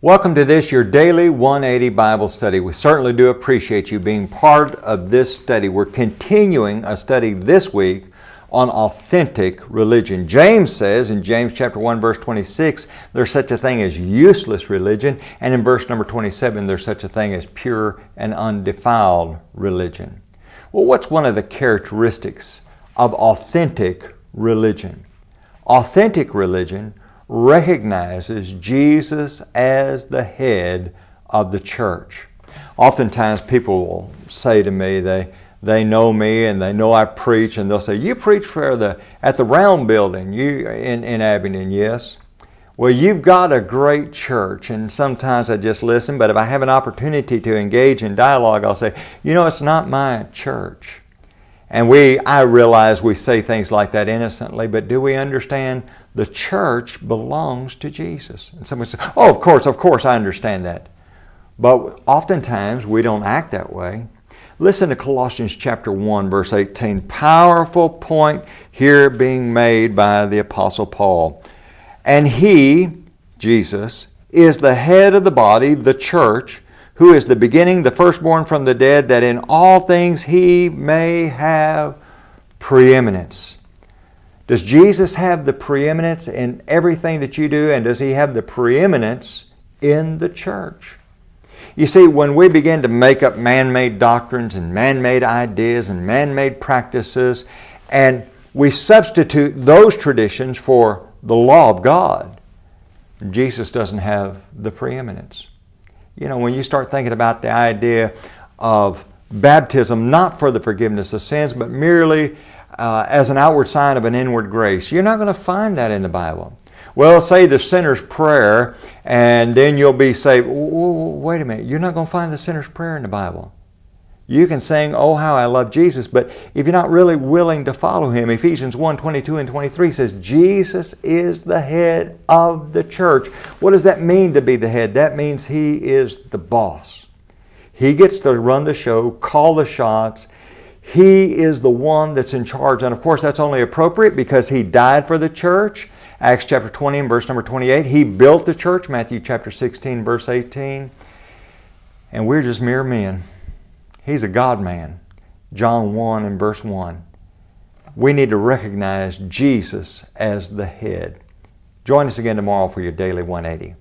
Welcome to this, your daily 180 Bible study. We certainly do appreciate you being part of this study. We're continuing a study this week on authentic religion. James says in James chapter 1 verse 26, there's such a thing as useless religion, and in verse number 27, there's such a thing as pure and undefiled religion. Well, what's one of the characteristics of authentic religion? Authentic religion recognizes Jesus as the head of the church. Oftentimes people will say to me, they know me and they know I preach, and they'll say, "You preach at the Round Building in Abingdon." Yes. Well, you've got a great church, and sometimes I just listen, but if I have an opportunity to engage in dialogue, I'll say, it's not my church. And I realize we say things like that innocently, but do we understand the church belongs to Jesus? And someone says, "Oh, of course, I understand that." But oftentimes we don't act that way. Listen to Colossians chapter 1, verse 18. Powerful point here being made by the Apostle Paul. "And He, Jesus, is the head of the body, the church, who is the beginning, the firstborn from the dead, that in all things He may have preeminence." Does Jesus have the preeminence in everything that you do, and does He have the preeminence in the church? You see, when we begin to make up man-made doctrines and man-made ideas and man-made practices, and we substitute those traditions for the law of God, Jesus doesn't have the preeminence. When you start thinking about the idea of baptism, not for the forgiveness of sins, but merely as an outward sign of an inward grace, you're not going to find that in the Bible. Well, say the sinner's prayer, and then you'll be saved. Wait a minute, you're not going to find the sinner's prayer in the Bible. You can sing, "Oh, how I love Jesus," but if you're not really willing to follow Him, Ephesians 1, 22 and 23 says, Jesus is the head of the church. What does that mean to be the head? That means He is the boss. He gets to run the show, call the shots. He is the one that's in charge. And of course, that's only appropriate because He died for the church. Acts chapter 20 and verse number 28. He built the church. Matthew chapter 16, verse 18. And we're just mere men. He's a God-man. John 1 and verse 1. We need to recognize Jesus as the head. Join us again tomorrow for your Daily 180.